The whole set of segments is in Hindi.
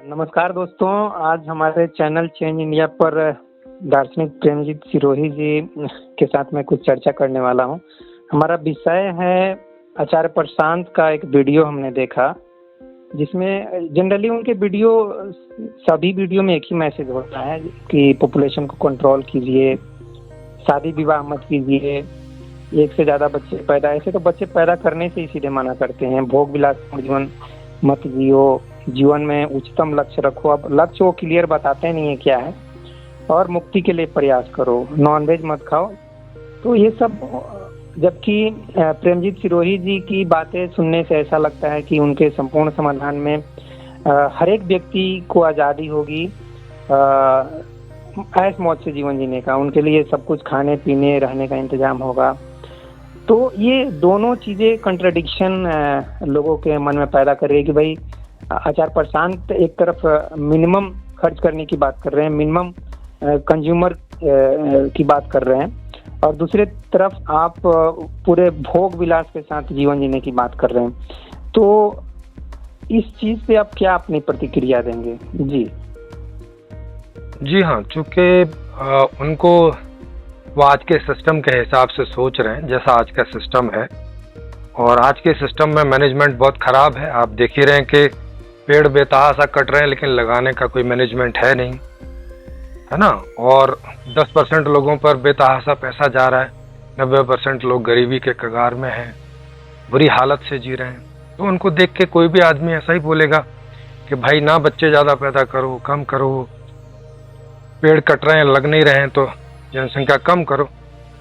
नमस्कार दोस्तों, आज हमारे चैनल चेंज इंडिया पर दार्शनिक प्रेमजीत सिरोही जी के साथ मैं कुछ चर्चा करने वाला हूं। हमारा विषय है आचार्य प्रशांत का एक वीडियो हमने देखा, जिसमें जनरली उनके सभी वीडियो में एक ही मैसेज होता है कि पॉपुलेशन को कंट्रोल कीजिए, शादी विवाह मत कीजिए, एक से ज़्यादा बच्चे पैदा, ऐसे तो बच्चे पैदा करने से ही सीधे मना करते हैं। भोग विलास जीवन मत जियो, जीवन में उच्चतम लक्ष्य रखो। अब लक्ष्य वो क्लियर बताते नहीं है क्या है, और मुक्ति के लिए प्रयास करो, नॉनवेज मत खाओ। तो ये सब, जबकि प्रेमजीत सिरोही जी की बातें सुनने से ऐसा लगता है कि उनके संपूर्ण समाधान में हर एक व्यक्ति को आज़ादी होगी ऐश मौज से जीवन जीने का, उनके लिए सब कुछ खाने पीने रहने का इंतजाम होगा। तो ये दोनों चीज़ें कंट्रडिक्शन लोगों के मन में पैदा कर रही है कि भाई आचार्य प्रशांत एक तरफ मिनिमम खर्च करने की बात कर रहे हैं, मिनिमम कंज्यूमर की बात कर रहे हैं, और दूसरे तरफ आप पूरे भोग विलास के साथ जीवन जीने की बात कर रहे हैं। तो इस चीज़ पे आप क्या अपनी प्रतिक्रिया देंगे? जी हाँ, चूँकि उनको वो आज के सिस्टम के हिसाब से सोच रहे हैं, जैसा आज का सिस्टम है, और आज के सिस्टम में मैनेजमेंट बहुत ख़राब है। आप देख ही रहे हैं कि पेड़ बेतहाशा कट रहे हैं, लेकिन लगाने का कोई मैनेजमेंट है नहीं, है ना। और 10% लोगों पर बेतहाशा पैसा जा रहा है, 90% लोग गरीबी के कगार में हैं, बुरी हालत से जी रहे हैं। तो उनको देख के कोई भी आदमी ऐसा ही बोलेगा कि भाई ना बच्चे ज़्यादा पैदा करो, कम करो, पेड़ कट रहे हैं, लग नहीं रहे हैं, तो जनसंख्या कम करो।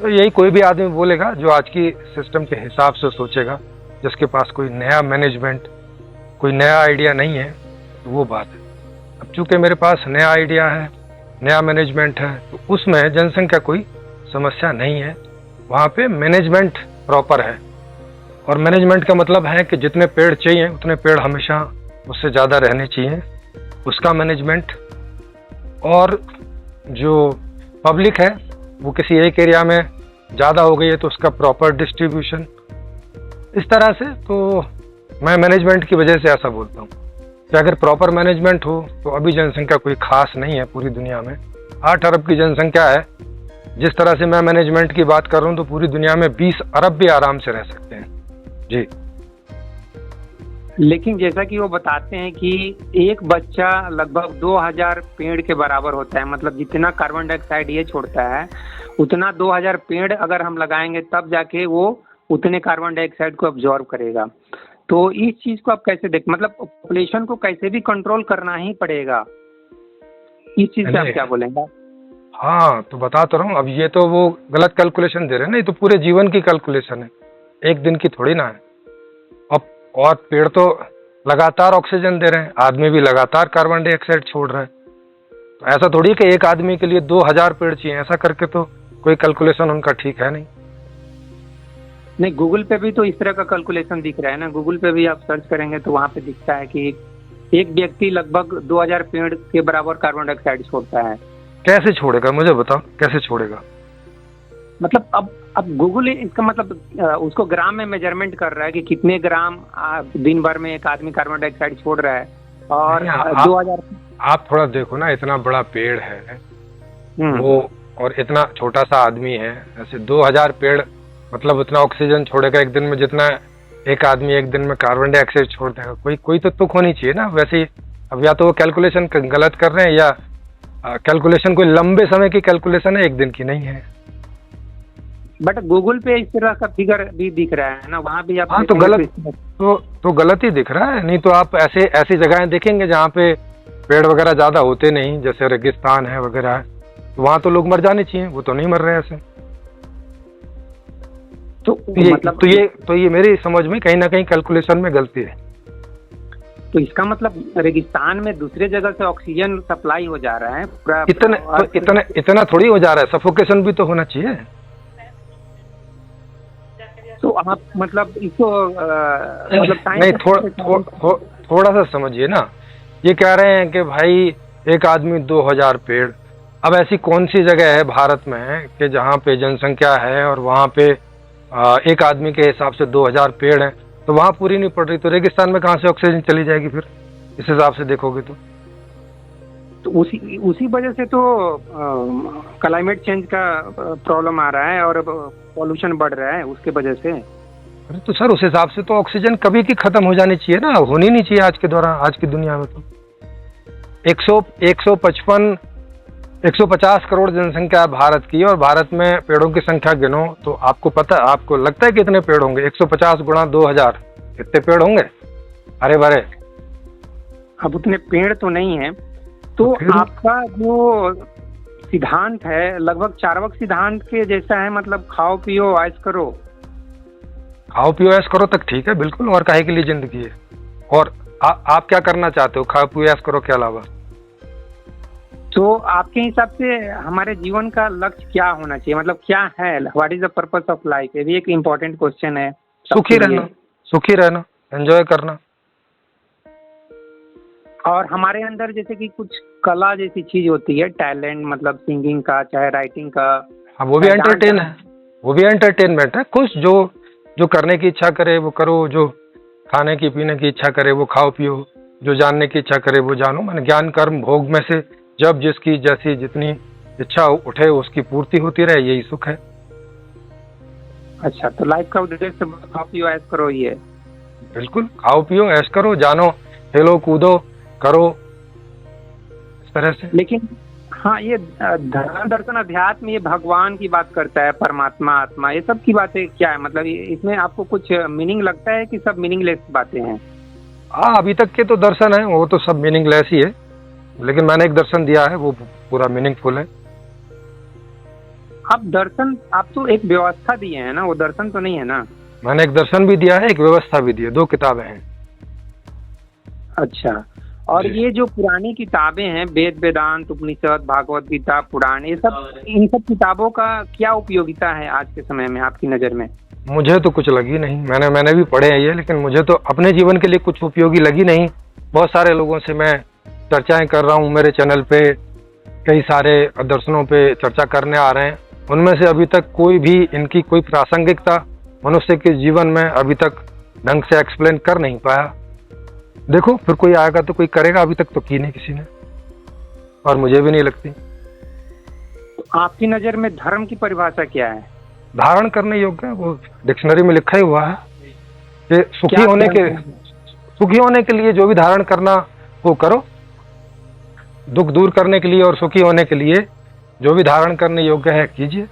तो यही कोई भी आदमी बोलेगा जो आज की सिस्टम के हिसाब से सोचेगा, जिसके पास कोई नया मैनेजमेंट, कोई नया आइडिया नहीं है। तो वो बात है। अब चूंकि मेरे पास नया आइडिया है, नया मैनेजमेंट है, तो उसमें जनसंख्या कोई समस्या नहीं है। वहाँ पे मैनेजमेंट प्रॉपर है, और मैनेजमेंट का मतलब है कि जितने पेड़ चाहिए उतने पेड़ हमेशा उससे ज़्यादा रहने चाहिए, उसका मैनेजमेंट। और जो पब्लिक है वो किसी एक एरिया में ज़्यादा हो गई है तो उसका प्रॉपर डिस्ट्रीब्यूशन, इस तरह से। तो मैं मैनेजमेंट की वजह से ऐसा बोलता हूँ कि अगर प्रॉपर मैनेजमेंट हो तो अभी जनसंख्या कोई खास नहीं है पूरी दुनिया में। 8 अरब की जनसंख्या है। जिस तरह से मैं मैनेजमेंट की बात कर रहा हूँ तो पूरी दुनिया में 20 अरब भी आराम से रह सकते हैं। जी, लेकिन जैसा कि वो बताते हैं कि एक बच्चा लगभग 2000 पेड़ के बराबर होता है, मतलब जितना कार्बन डाइऑक्साइड ये छोड़ता है उतना 2000 पेड़ अगर हम लगाएंगे तब जाके वो उतने कार्बन डाइऑक्साइड को अब्जॉर्ब करेगा। तो इस चीज़ को आप कैसे देख, मतलब पॉपुलेशन को कैसे भी कंट्रोल करना ही पड़ेगा, इस चीज़ पे आप क्या बोलेंगे? हाँ, तो बता तो रहा हूँ। अब ये तो वो गलत कैलकुलेशन दे रहे हैं ना, ये तो पूरे जीवन की कैलकुलेशन है, एक दिन की थोड़ी ना है। अब और पेड़ तो लगातार ऑक्सीजन दे रहे हैं, आदमी भी लगातार कार्बन डाइऑक्साइड छोड़ रहा है। तो ऐसा थोड़ी है कि एक आदमी के लिए 2000 पेड़ चाहिए, ऐसा करके तो कोई कैलकुलेशन उनका ठीक है नहीं। नहीं, गूगल पे भी तो इस तरह का कैलकुलेशन दिख रहा है ना। गूगल पे भी आप सर्च करेंगे तो वहाँ पे दिखता है कि एक व्यक्ति लगभग 2000 पेड़ के बराबर कार्बन डाइऑक्साइड छोड़ता है। कैसे छोड़ेगा, मुझे बताओ, कैसे छोड़ेगा? मतलब अब गूगल इसका मतलब उसको ग्राम में मेजरमेंट कर रहा है कि कितने ग्राम दिन भर में एक आदमी कार्बन डाइऑक्साइड छोड़ रहा है। और 2000 आप थोड़ा देखो ना, इतना बड़ा पेड़ है वो, और इतना छोटा सा आदमी है। ऐसे 2000 पेड़ मतलब उतना ऑक्सीजन छोड़ेगा एक दिन में जितना एक आदमी एक दिन में कार्बन डाइऑक्साइड छोड़ देगा। कोई तो तुक होनी चाहिए ना। वैसे ही अब या तो वो कैलकुलेशन गलत कर रहे हैं, या कैलकुलेशन कोई लंबे समय की कैलकुलेशन है, एक दिन की नहीं है। बट गूगल पे इस तरह का फिगर भी दिख रहा है ना, वहाँ भी आप। हाँ, तो गलत ही दिख रहा है। नहीं तो आप ऐसी जगहें देखेंगे जहाँ पे पेड़ वगैरह ज़्यादा होते नहीं, जैसे रेगिस्तान है वगैरह है, तो वहाँ तो लोग मर जाने चाहिए, वो तो नहीं मर रहे ऐसे। तो ये मेरी समझ में कहीं ना कहीं कैलकुलेशन में गलती है। तो इसका मतलब रेगिस्तान में दूसरे जगह से ऑक्सीजन सप्लाई हो जा रहा है पूरा। इतना थोड़ी हो जा रहा है, सफोकेशन भी तो होना चाहिए। तो आप मतलब इसको नहीं, थोड़ा सा समझिए ना। ये कह रहे हैं कि भाई एक आदमी 2000 पेड़। अब ऐसी कौन सी जगह है भारत में कि जहाँ पे जनसंख्या है और वहाँ पे एक आदमी के हिसाब से 2000 पेड़ हैं, तो वहाँ पूरी नहीं पड़ रही, तो रेगिस्तान में कहाँ से ऑक्सीजन चली जाएगी फिर, इस हिसाब से देखोगे तो। तो उसी उसी वजह से तो क्लाइमेट चेंज का प्रॉब्लम आ रहा है और पॉल्यूशन बढ़ रहा है उसके वजह से। अरे तो सर उस हिसाब से तो ऑक्सीजन कभी की खत्म हो जानी चाहिए ना, होनी नहीं चाहिए आज के दौरान, आज की दुनिया में तो 150 करोड़ जनसंख्या है भारत की, और भारत में पेड़ों की संख्या गिनो तो आपको पता, आपको लगता है कितने पेड़ होंगे? 150 गुणा 2000, कितने पेड़ होंगे हरे भरे? अब उतने पेड़ तो नहीं है, तो आपका जो सिद्धांत है लगभग चार्वाक सिद्धांत के जैसा है, मतलब खाओ पियो ऐश करो। खाओ पियो ऐश करो तक ठीक है बिल्कुल, और काहे के लिए जिंदगी है? और आप क्या करना चाहते हो खाओ पियो ऐश करो के अलावा? तो आपके हिसाब से हमारे जीवन का लक्ष्य क्या होना चाहिए, मतलब क्या है, what is the purpose of life? ये भी एक इम्पोर्टेंट क्वेश्चन है। सुखी रहना, एंजॉय करना। और हमारे अंदर जैसे कि कुछ कला जैसी चीज होती है, टैलेंट, मतलब सिंगिंग का चाहे राइटिंग का। हाँ वो भी एंटरटेन है, वो भी एंटरटेनमेंट है। कुछ जो करने की इच्छा करे वो करो, जो खाने की पीने की इच्छा करे वो खाओ पियो, जो जानने की इच्छा करे वो जानो। मैंने ज्ञान कर्म भोग में से जब जिसकी जैसी जितनी इच्छा उठे उसकी पूर्ति होती रहे, यही सुख है। अच्छा, तो लाइफ का उद्देश्य खाओ पियो ऐश करो ही है। बिल्कुल, खाओ पियो ऐश करो, जानो, खेलो कूदो करो, इस तरह से। लेकिन हाँ, ये धर्म दर्शन अध्यात्म ये भगवान की बात करता है, परमात्मा आत्मा, ये सब की बातें क्या है? मतलब इसमें आपको कुछ मीनिंग लगता है कि सब मीनिंगलेस बातें हैं? हाँ, अभी तक के तो दर्शन है वो तो सब मीनिंगलेस ही है, लेकिन मैंने एक दर्शन दिया है वो पूरा मीनिंगफुल है। आप तो एक व्यवस्था दिए हैं ना, वो दर्शन तो नहीं है ना? मैंने एक दर्शन भी दिया है, एक व्यवस्था भी दी है, 2 किताबें हैं। अच्छा, और ये जो पुरानी किताबें हैं, वेद वेदांत उपनिषद भागवत गीता पुराण, ये सब, इन सब किताबों का क्या उपयोगिता है आज के समय में आपकी नज़र में? मुझे तो कुछ लगी नहीं, मैंने भी पढ़े हैं ये, लेकिन मुझे तो अपने जीवन के लिए कुछ उपयोगी लगी नहीं। बहुत सारे लोगों से मैं चर्चाएं कर रहा हूँ, मेरे चैनल पे कई सारे दर्शनों पे चर्चा करने आ रहे हैं, उनमें से अभी तक कोई भी इनकी कोई प्रासंगिकता मनुष्य के जीवन में अभी तक ढंग से एक्सप्लेन कर नहीं पाया। देखो फिर कोई आएगा तो कोई करेगा, अभी तक तो की नहीं किसी ने, और मुझे भी नहीं लगती। तो आपकी नज़र में धर्म की परिभाषा क्या है? धारण करने योग्य है, वो डिक्शनरी में लिखा ही हुआ है कि सुखी होने के लिए जो भी धारण करना वो करो, दुख दूर करने के लिए और सुखी होने के लिए जो भी धारण करने योग्य है कीजिए।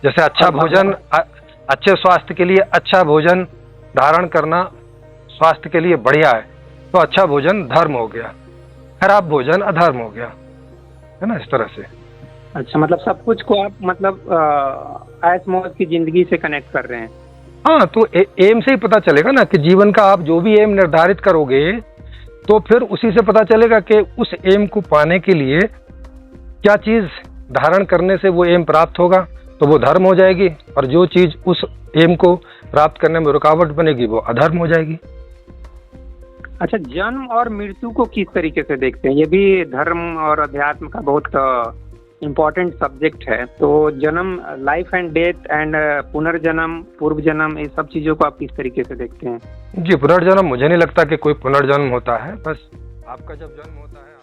जैसे अच्छा भोजन, अच्छे स्वास्थ्य के लिए अच्छा भोजन धारण करना स्वास्थ्य के लिए बढ़िया है, तो अच्छा भोजन धर्म हो गया, खराब भोजन अधर्म हो गया, है ना, इस तरह से। अच्छा, मतलब सब कुछ को आप मतलब ऐश मौज की जिंदगी से कनेक्ट कर रहे हैं? हाँ, तो एम से ही पता चलेगा ना कि जीवन का आप जो भी एम निर्धारित करोगे तो फिर उसी से पता चलेगा कि उस एम को पाने के लिए क्या चीज धारण करने से वो एम प्राप्त होगा, तो वो धर्म हो जाएगी, और जो चीज उस एम को प्राप्त करने में रुकावट बनेगी वो अधर्म हो जाएगी। अच्छा, जन्म और मृत्यु को किस तरीके से देखते हैं? ये भी धर्म और अध्यात्म का बहुत इम्पोर्टेंट सब्जेक्ट है। तो जन्म, लाइफ एंड डेथ एंड पुनर्जन्म, पूर्व जन्म, ये सब चीज़ों को आप किस तरीके से देखते हैं? जी, पुनर्जन्म मुझे नहीं लगता कि कोई पुनर्जन्म होता है, बस आपका जब जन्म होता है